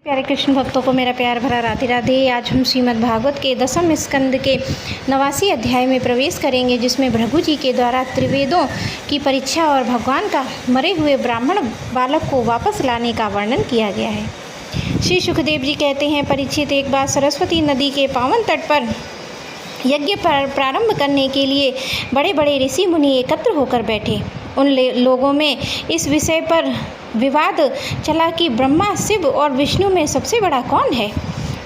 प्यारे कृष्ण भक्तों को मेरा प्यार भरा राधे राधे। आज हम श्रीमद् भागवत के 10वें स्कंद के 89 अध्याय में प्रवेश करेंगे, जिसमें भृगु जी के द्वारा त्रिवेदों की परीक्षा और भगवान का मरे हुए ब्राह्मण बालक को वापस लाने का वर्णन किया गया है। श्री सुखदेव जी कहते हैं, परीक्षित, एक बार सरस्वती नदी के पावन तट पर यज्ञ प्रारंभ करने के लिए बड़े बड़े ऋषि मुनि एकत्र होकर बैठे। उन लोगों में इस विषय पर विवाद चला कि ब्रह्मा, शिव और विष्णु में सबसे बड़ा कौन है।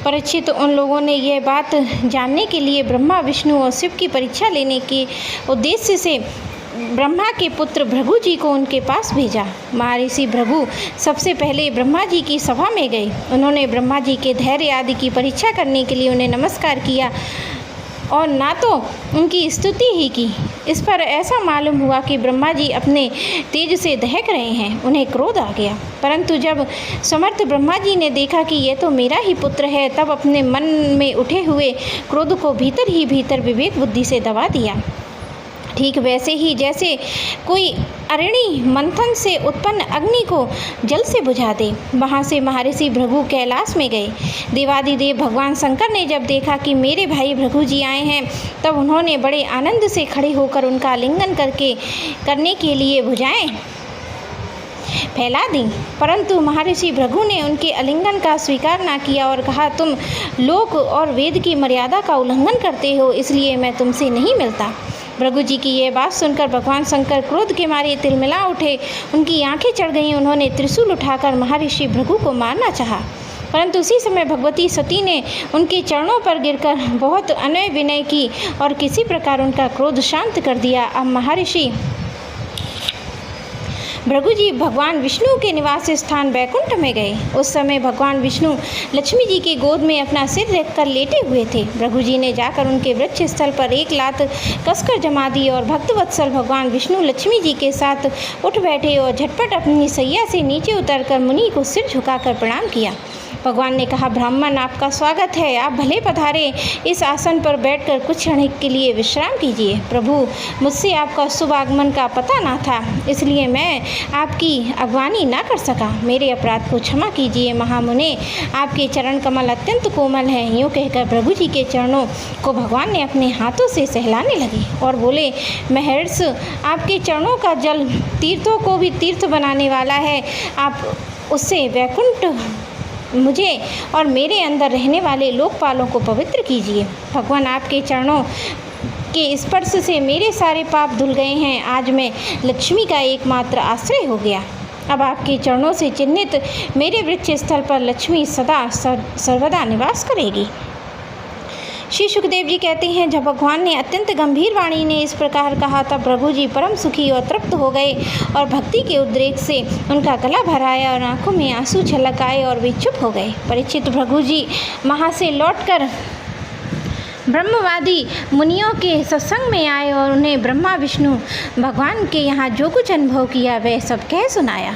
परीक्षित, उन लोगों ने यह बात जानने के लिए ब्रह्मा, विष्णु और शिव की परीक्षा लेने के उद्देश्य से ब्रह्मा के पुत्र भृगु जी को उनके पास भेजा। महर्षि भृगु सबसे पहले ब्रह्मा जी की सभा में गए। उन्होंने ब्रह्मा जी के धैर्य आदि की परीक्षा करने के लिए उन्हें नमस्कार किया और ना तो उनकी स्तुति ही की। इस पर ऐसा मालूम हुआ कि ब्रह्मा जी अपने तेज से दहक रहे हैं। उन्हें क्रोध आ गया, परंतु जब समर्थ ब्रह्मा जी ने देखा कि यह तो मेरा ही पुत्र है, तब अपने मन में उठे हुए क्रोध को भीतर ही भीतर विवेक बुद्धि से दबा दिया। ठीक वैसे ही जैसे कोई अरणि मंथन से उत्पन्न अग्नि को जल से बुझा दे। वहाँ से महर्षि भृगु कैलाश में गए। देवादिदेव भगवान शंकर ने जब देखा कि मेरे भाई भृगु जी आए हैं, तब उन्होंने बड़े आनंद से खड़े होकर उनका आलिंगन करने के लिए भुजाएं फैला दी। परंतु महर्षि भृगु ने उनके आलिंगन का स्वीकार न किया और कहा, तुम लोक और वेद की मर्यादा का उल्लंघन करते हो, इसलिए मैं तुमसे नहीं मिलता। भृगु जी की यह बात सुनकर भगवान शंकर क्रोध के मारे तिलमिला उठे। उनकी आंखें चढ़ गईं। उन्होंने त्रिशूल उठाकर महर्षि भृगु को मारना चाहा, परंतु उसी समय भगवती सती ने उनके चरणों पर गिरकर बहुत अनय विनय की और किसी प्रकार उनका क्रोध शांत कर दिया। अब महर्षि भृगु जी भगवान विष्णु के निवास स्थान बैकुंठ में गए। उस समय भगवान विष्णु लक्ष्मी जी की गोद में अपना सिर रखकर लेटे हुए थे। भृगु जी ने जाकर उनके वृक्ष स्थल पर एक लात कसकर जमा दी और भक्तवत्सल भगवान विष्णु लक्ष्मी जी के साथ उठ बैठे और झटपट अपनी सैया से नीचे उतरकर मुनि को सिर झुकाकर प्रणाम किया। भगवान ने कहा, ब्राह्मण, आपका स्वागत है। आप भले पधारे। इस आसन पर बैठकर कुछ क्षण के लिए विश्राम कीजिए। प्रभु, मुझसे आपका शुभ आगमन का पता ना था, इसलिए मैं आपकी अगवानी ना कर सका। मेरे अपराध को क्षमा कीजिए। महामुने, आपके चरण कमल अत्यंत कोमल हैं। यूँ कहकर प्रभु जी के चरणों को भगवान ने अपने हाथों से सहलाने लगे और बोले, महर्ष, आपके चरणों का जल तीर्थों को भी तीर्थ बनाने वाला है। आप उससे वैकुंठ, मुझे और मेरे अंदर रहने वाले लोकपालों को पवित्र कीजिए। भगवान, आपके चरणों के स्पर्श से मेरे सारे पाप धुल गए हैं। आज मैं लक्ष्मी का एकमात्र आश्रय हो गया। अब आपके चरणों से चिन्हित मेरे वृक्ष स्थल पर लक्ष्मी सदा सर्वदा निवास करेगी। श्री सुखदेव जी कहते हैं, जब भगवान ने अत्यंत गंभीर वाणी ने इस प्रकार कहा, तब भृगु जी परम सुखी और तृप्त हो गए और भक्ति के उद्रेक से उनका गला भर आया और आंखों में आंसू छलक आए और वे चुप हो गए। परीक्षित, भृगु जी वहाँ से लौटकर ब्रह्मवादी मुनियों के सत्संग में आए और उन्हें ब्रह्मा, विष्णु भगवान के यहाँ जो कुछ अनुभव किया वह सब कह सुनाया।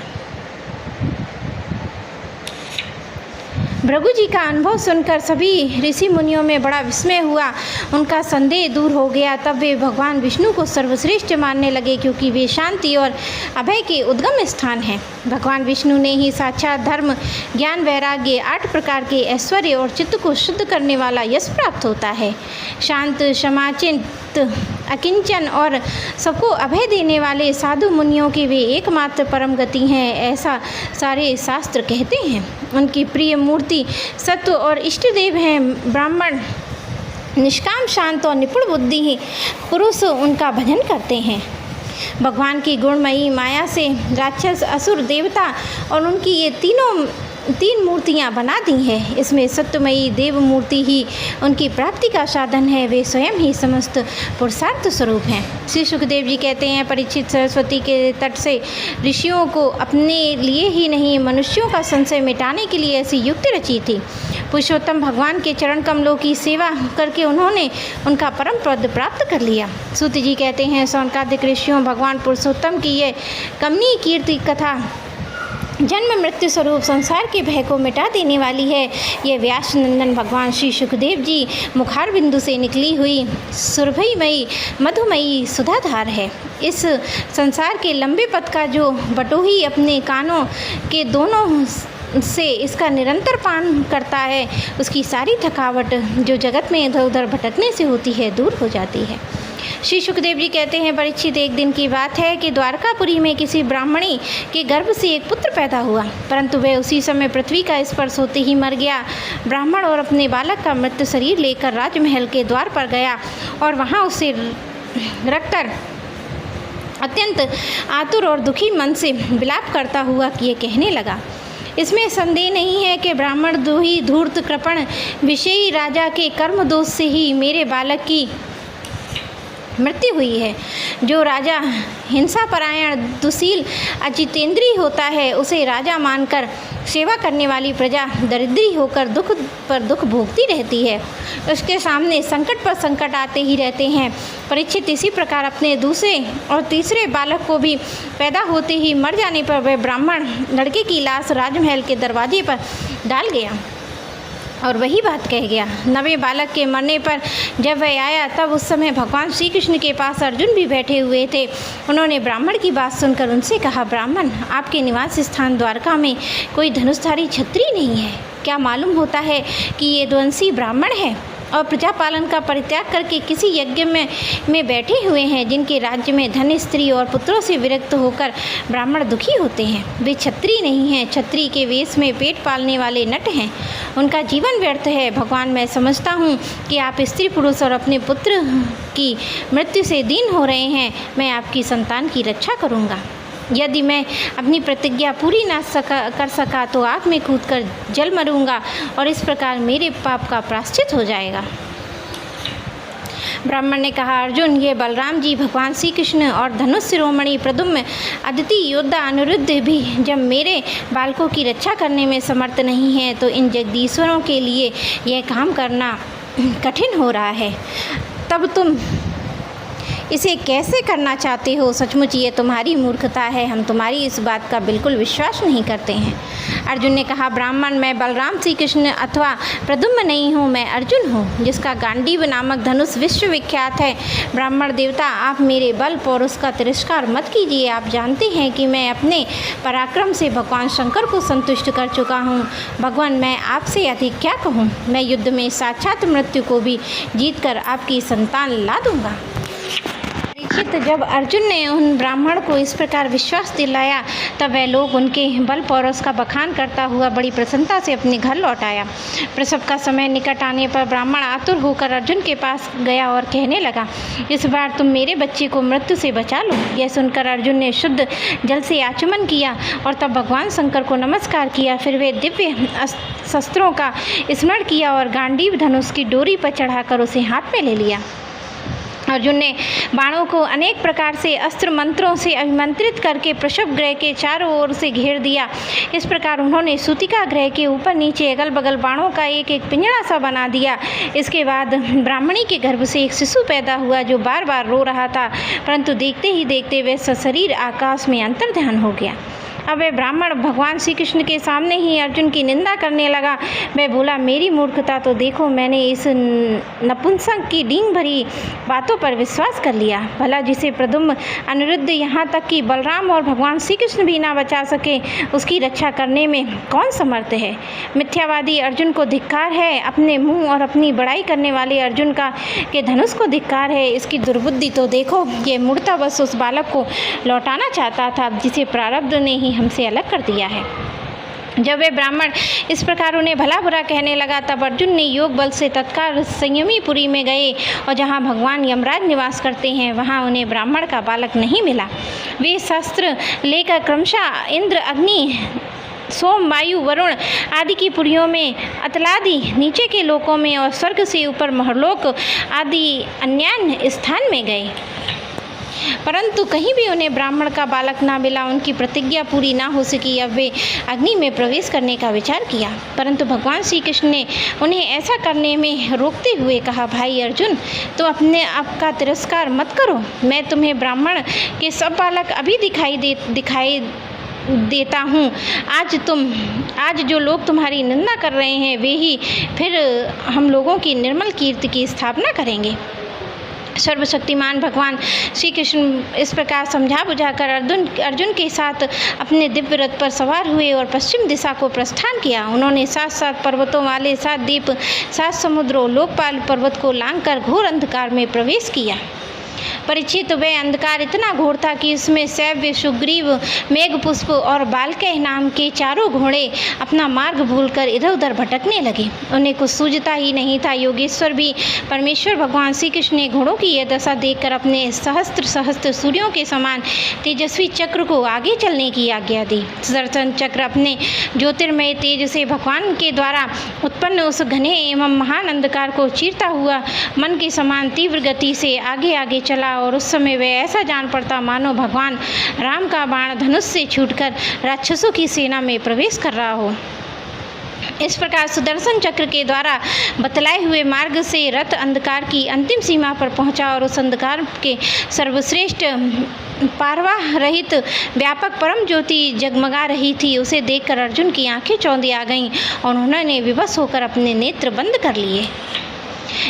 भृगु जी का अनुभव सुनकर सभी ऋषि मुनियों में बड़ा विस्मय हुआ। उनका संदेह दूर हो गया। तब वे भगवान विष्णु को सर्वश्रेष्ठ मानने लगे, क्योंकि वे शांति और अभय के उद्गम स्थान हैं। भगवान विष्णु ने ही साक्षात धर्म, ज्ञान, वैराग्य, 8 प्रकार के ऐश्वर्य और चित्त को शुद्ध करने वाला यश प्राप्त होता है। शांत, क्षमाचित, अकिंचन और सबको अभय देने वाले साधु मुनियों की वे एकमात्र परम गति हैं, ऐसा सारे शास्त्र कहते हैं। उनकी प्रिय मूर्ति सत्व और इष्ट देव हैं। ब्राह्मण, निष्काम, शांत और निपुण बुद्धि पुरुष उनका भजन करते हैं। भगवान की गुणमयी माया से राक्षस, असुर, देवता और उनकी ये तीन मूर्तियाँ बना दी हैं। इसमें सत्यमयी देव मूर्ति ही उनकी प्राप्ति का साधन है। वे स्वयं ही समस्त पुरुषार्थ स्वरूप हैं। श्री सुखदेव जी कहते हैं, परीक्षित, सरस्वती के तट से ऋषियों को अपने लिए ही नहीं, मनुष्यों का संशय मिटाने के लिए ऐसी युक्ति रची थी। पुरुषोत्तम भगवान के चरण कमलों की सेवा करके उन्होंने उनका परम पद प्राप्त कर लिया। सूत जी कहते हैं, शौनकादिक ऋषियों भगवान पुरुषोत्तम की ये कमनीय कीर्ति कथा जन्म मृत्यु स्वरूप संसार के भय को मिटा देने वाली है। यह व्यास नंदन भगवान श्री सुखदेव जी मुखार बिंदु से निकली हुई सुरभीमयी मधुमयी सुधाधार है। इस संसार के लंबे पथ का जो बटोही अपने कानों के दोनों से इसका निरंतर पान करता है उसकी सारी थकावट जो जगत में इधर उधर भटकने से होती है दूर हो जाती है। श्री सुखदेव जी कहते हैं, परीक्षित, एक दिन की बात है कि द्वारकापुरी में किसी ब्राह्मणी के गर्भ से एक पुत्र पैदा हुआ, परंतु वह उसी समय पृथ्वी का स्पर्श होते ही मर गया। ब्राह्मण और अपने बालक का मृत शरीर लेकर राजमहल के द्वार पर गया और वहाँ उसे रखकर अत्यंत आतुर और दुखी मन से विलाप करता हुआ ये कहने लगा, इसमें संदेह नहीं है कि ब्राह्मण द्रोही धूर्त कृपण विषयी राजा के कर्म दोष से ही मेरे बालक की मृत्यु हुई है। जो राजा हिंसापरायण दुशील अजितेंद्रीय होता है उसे राजा मानकर सेवा करने वाली प्रजा दरिद्री होकर दुख पर दुख भोगती रहती है। उसके सामने संकट पर संकट आते ही रहते हैं। परीक्षित, इसी प्रकार अपने दूसरे और तीसरे बालक को भी पैदा होते ही मर जाने पर वह ब्राह्मण लड़के की लाश राजमहल के दरवाजे पर डाल गया और वही बात कह गया। नवे बालक के मरने पर जब वह आया तब उस समय भगवान श्री कृष्ण के पास अर्जुन भी बैठे हुए थे। उन्होंने ब्राह्मण की बात सुनकर उनसे कहा, ब्राह्मण, आपके निवास स्थान द्वारका में कोई धनुषधारी क्षत्रिय नहीं है। क्या मालूम होता है कि ये द्वंसी ब्राह्मण है और प्रजा पालन का परित्याग करके किसी यज्ञ में बैठे हुए हैं, जिनके राज्य में धन, स्त्री और पुत्रों से विरक्त होकर ब्राह्मण दुखी होते हैं। वे क्षत्रिय नहीं हैं, क्षत्रिय के वेश में पेट पालने वाले नट हैं। उनका जीवन व्यर्थ है। भगवान, मैं समझता हूँ कि आप स्त्री पुरुष और अपने पुत्र की मृत्यु से दीन हो रहे हैं। मैं आपकी संतान की रक्षा करूँगा। यदि मैं अपनी प्रतिज्ञा पूरी ना कर सका तो आग में कूदकर जल मरूंगा और इस प्रकार मेरे पाप का प्रायश्चित हो जाएगा। ब्राह्मण ने कहा, अर्जुन, ये बलराम जी, भगवान श्री कृष्ण और धनुष शिरोमणि प्रद्युम्न अदिति योद्धा अनिरुद्ध भी जब मेरे बालकों की रक्षा करने में समर्थ नहीं है तो इन जगदीश्वरों के लिए यह काम करना कठिन हो रहा है। तब तुम इसे कैसे करना चाहते हो? सचमुच ये तुम्हारी मूर्खता है। हम तुम्हारी इस बात का बिल्कुल विश्वास नहीं करते हैं। अर्जुन ने कहा, ब्राह्मण, मैं बलराम श्री कृष्ण अथवा प्रद्युम्न नहीं हूँ, मैं अर्जुन हूँ, जिसका गांडीव नामक धनुष विश्वविख्यात है। ब्राह्मण देवता, आप मेरे बल पौरुष का तिरस्कार मत कीजिए। आप जानते हैं कि मैं अपने पराक्रम से भगवान शंकर को संतुष्ट कर चुका हूँ। भगवान, मैं आपसे अधिक क्या कहूँ? मैं युद्ध में साक्षात मृत्यु को भी जीतकर आपकी संतान ला दूँगा। जब अर्जुन ने उन ब्राह्मण को इस प्रकार विश्वास दिलाया तब वह लोग उनके बल पौरुष का बखान करता हुआ बड़ी प्रसन्नता से अपने घर लौट आया। प्रसव का समय निकट आने पर ब्राह्मण आतुर होकर अर्जुन के पास गया और कहने लगा, इस बार तुम मेरे बच्चे को मृत्यु से बचा लो। यह सुनकर अर्जुन ने शुद्ध जल से आचमन किया और तब भगवान शंकर को नमस्कार किया। फिर वे दिव्य शस्त्रों का स्मरण किया और गांडीव धनुष की डोरी पर चढ़ाकर उसे हाथ में ले लिया। अर्जुन ने बाणों को अनेक प्रकार से अस्त्र मंत्रों से अभिमंत्रित करके प्रसव ग्रह के चारों ओर से घेर दिया। इस प्रकार उन्होंने सूतिका ग्रह के ऊपर नीचे अगल बगल बाणों का एक एक पिंजड़ा सा बना दिया। इसके बाद ब्राह्मणी के गर्भ से एक शिशु पैदा हुआ जो बार बार रो रहा था, परंतु देखते ही देखते वह सशरीर आकाश में अंतर्ध्यान हो गया। अब वह ब्राह्मण भगवान श्री कृष्ण के सामने ही अर्जुन की निंदा करने लगा। वह बोला, मेरी मूर्खता तो देखो, मैंने इस नपुंसक की डींग भरी बातों पर विश्वास कर लिया। भला जिसे प्रद्युम्न, अनिरुद्ध, यहाँ तक कि बलराम और भगवान श्री कृष्ण भी ना बचा सके, उसकी रक्षा करने में कौन समर्थ है? मिथ्यावादी अर्जुन को धिक्कार है। अपने मुँह और अपनी बड़ाई करने वाले अर्जुन का के धनुष को धिक्कार है। इसकी दुर्बुद्धि तो देखो। ये मूर्ता बस उस बालक को लौटाना चाहता था जिसे प्रारब्ध ने ही हमसे अलग कर दिया है। जब वे ब्राह्मण इस प्रकार उन्हें भला बुरा कहने लगा तब अर्जुन ने योग बल से तत्काल संयमीपुरी में गए और जहाँ भगवान यमराज निवास करते हैं वहाँ उन्हें ब्राह्मण का बालक नहीं मिला। वे शस्त्र लेकर क्रमशः इंद्र, अग्नि, सोम, वायु, वरुण आदि की पुरियों में, अतलादि नीचे के लोकों में और स्वर्ग से ऊपर महलोक आदि अन्यान्य स्थान में गए, परंतु कहीं भी उन्हें ब्राह्मण का बालक ना मिला। उनकी प्रतिज्ञा पूरी ना हो सकी। अब वे अग्नि में प्रवेश करने का विचार किया, परंतु भगवान श्री कृष्ण ने उन्हें ऐसा करने में रोकते हुए कहा, भाई अर्जुन, तो अपने आप का तिरस्कार मत करो। मैं तुम्हें ब्राह्मण के सब बालक अभी दिखाई देता हूँ। आज जो लोग तुम्हारी निंदा कर रहे हैं वे ही फिर हम लोगों की निर्मल कीर्ति की स्थापना करेंगे। सर्वशक्तिमान भगवान श्री कृष्ण इस प्रकार समझा बुझाकर अर्जुन के साथ अपने दिव्य रथ पर सवार हुए और पश्चिम दिशा को प्रस्थान किया। उन्होंने 7 पर्वतों वाले 7 द्वीप, 7 समुद्रों, लोकपाल पर्वत को लांघकर घोर अंधकार में प्रवेश किया। परीक्षित, वह अंधकार इतना घोर था कि इसमें शैव्य, सुग्रीव, मेघपुष्प और बालकह नाम के 4 घोड़े अपना मार्ग भूलकर इधर उधर भटकने लगे। उन्हें कुछ सूझता ही नहीं था। योगेश्वर भी परमेश्वर भगवान श्री कृष्ण ने घोड़ों की यह दशा देखकर अपने सहस्त्र सूर्यों के समान तेजस्वी चक्र को आगे चलने की आज्ञा दी। सुदर्शन चक्र अपने ज्योतिर्मय तेज से भगवान के द्वारा उत्पन्न उस घने एवं महान अंधकार को चीरता हुआ मन के समान तीव्र गति से आगे आगे चला और उस समय वह ऐसा जान पड़ता मानो भगवान राम का बाण धनुष से छूटकर राक्षसों की सेना में प्रवेश कर रहा हो। इस प्रकार सुदर्शन चक्र के द्वारा बतलाए हुए मार्ग से रथ अंधकार की अंतिम सीमा पर पहुंचा और उस अंधकार के सर्वश्रेष्ठ पारवाह रहित व्यापक परम ज्योति जगमगा रही थी। उसे देखकर अर्जुन की आंखें चौंधी आ गईं और उन्होंने विवश होकर अपने नेत्र बंद कर लिए।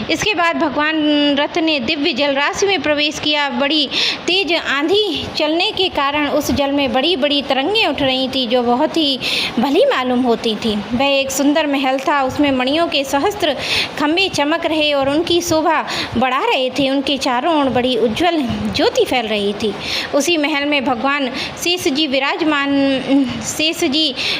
इसके बाद भगवान रथ ने दिव्य जलराशि में प्रवेश किया। बड़ी तेज आंधी चलने के कारण उस जल में बड़ी बड़ी तरंगें उठ रही थी जो बहुत ही भली मालूम होती थी। वह एक सुंदर महल था। उसमें मणियों के सहस्त्र खंभे चमक रहे और उनकी शोभा बढ़ा रहे थे। उनके चारों ओर बड़ी उज्जवल ज्योति फैल रही थी। उसी महल में भगवान शेष जी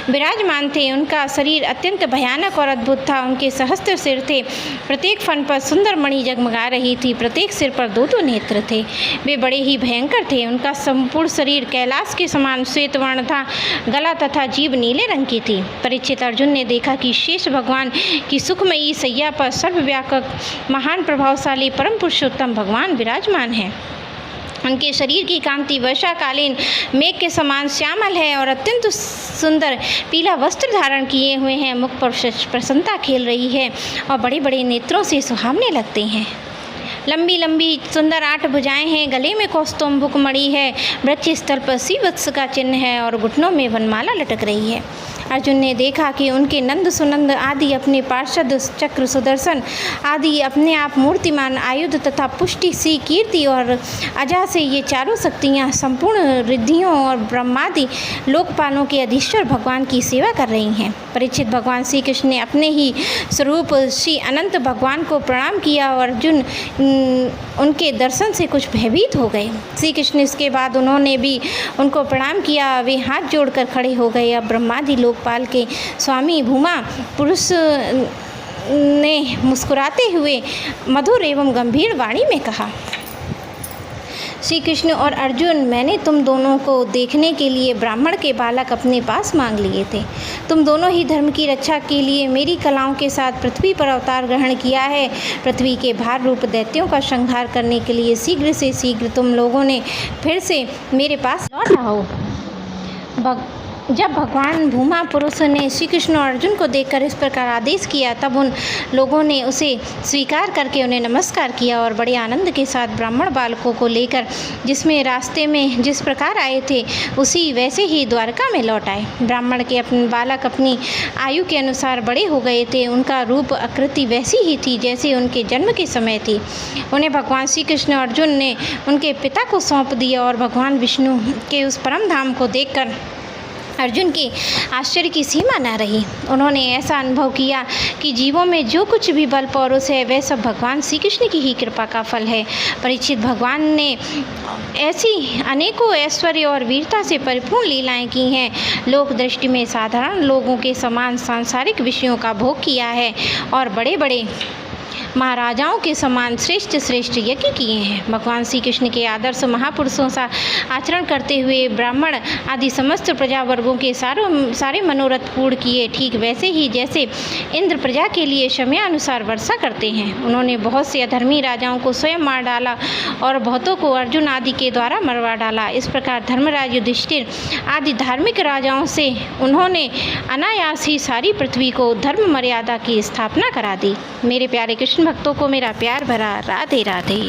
विराजमान थे। उनका शरीर अत्यंत भयानक और अद्भुत था। उनके सहस्त्र सिर थे। प्रत्येक फन पर सुंदर मणि जगमगा रही थी। प्रत्येक सिर पर 2 नेत्र थे। वे बड़े ही भयंकर थे। उनका संपूर्ण शरीर कैलाश के समान श्वेत वर्ण था। गला तथा जीभ नीले रंग की थी। परीक्षित, अर्जुन ने देखा कि शेष भगवान की सुखमयी सैया पर सर्वव्यापक महान प्रभावशाली परम पुरुषोत्तम भगवान विराजमान है। उनके शरीर की कांति वर्षाकालीन मेघ के समान श्यामल है और अत्यंत सुंदर पीला वस्त्र धारण किए हुए हैं। मुख पर प्रसन्नता खेल रही है और बड़े बड़े नेत्रों से सुहावने लगते हैं। लंबी लंबी सुंदर 8 भुजाएं हैं। गले में कौस्तुभ मणि है। वृक्ष स्थल पर श्रीवत्स का चिन्ह है और घुटनों में वनमाला लटक रही है। अर्जुन ने देखा कि उनके नंद सुनंद आदि अपने पार्षद चक्र, सुदर्शन आदि अपने आप मूर्तिमान आयुध तथा पुष्टि सी कीर्ति और अजा से ये चारों शक्तियाँ संपूर्ण रिद्धियों और ब्रह्मादि लोकपालों के अधीश्वर भगवान की सेवा कर रही हैं। परीक्षित, भगवान श्री कृष्ण ने अपने ही स्वरूप श्री अनंत भगवान को प्रणाम किया और अर्जुन उनके दर्शन से कुछ भयभीत हो गए। श्री कृष्ण इसके बाद उन्होंने भी उनको प्रणाम किया। वे हाथ जोड़कर खड़े हो गए। अब ब्रह्मादि लोकपाल के स्वामी भूमा पुरुष ने मुस्कुराते हुए मधुर एवं गंभीर वाणी में कहा, श्री कृष्ण और अर्जुन, मैंने तुम दोनों को देखने के लिए ब्राह्मण के बालक अपने पास मांग लिए थे। तुम दोनों ही धर्म की रक्षा के लिए मेरी कलाओं के साथ पृथ्वी पर अवतार ग्रहण किया है। पृथ्वी के भार रूप दैत्यों का संहार करने के लिए शीघ्र से शीघ्र तुम लोगों ने फिर से मेरे पास लौट आओ। जब भगवान भूमा पुरुष ने श्री कृष्ण और अर्जुन को देखकर इस प्रकार आदेश किया, तब उन लोगों ने उसे स्वीकार करके उन्हें नमस्कार किया और बड़े आनंद के साथ ब्राह्मण बालकों को लेकर जिसमें रास्ते में जिस प्रकार आए थे उसी वैसे ही द्वारका में लौट आए। ब्राह्मण के अपने बालक अपनी आयु के अनुसार बड़े हो गए थे। उनका रूप आकृति वैसी ही थी जैसे उनके जन्म के समय थी। उन्हें भगवान श्री कृष्ण और अर्जुन ने उनके पिता को सौंप दिया और भगवान विष्णु के उस परम धाम को देखकर अर्जुन के आश्चर्य की सीमा न रही। उन्होंने ऐसा अनुभव किया कि जीवों में जो कुछ भी बल पौरुष है वह सब भगवान श्री कृष्ण की ही कृपा का फल है। परीक्षित, भगवान ने ऐसी अनेकों ऐश्वर्य और वीरता से परिपूर्ण लीलाएं की हैं। लोक दृष्टि में साधारण लोगों के समान सांसारिक विषयों का भोग किया है और बड़े बड़े महाराजाओं के समान श्रेष्ठ श्रेष्ठ यज्ञ किए हैं। भगवान श्री कृष्ण के आदर्श महापुरुषों सा आचरण करते हुए ब्राह्मण आदि समस्त प्रजा वर्गों के सारे मनोरथ पूर्ण किए, ठीक वैसे ही जैसे इंद्र प्रजा के लिए समयानुसार वर्षा करते हैं। उन्होंने बहुत से अधर्मी राजाओं को स्वयं मार डाला और बहुतों को अर्जुन आदि के द्वारा मरवा डाला। इस प्रकार धर्मराज युधिष्ठिर आदि धार्मिक राजाओं से उन्होंने अनायास ही सारी पृथ्वी को धर्म मर्यादा की स्थापना करा दी। मेरे प्यारे कृष्ण भक्तों को मेरा प्यार भरा राधे राधे।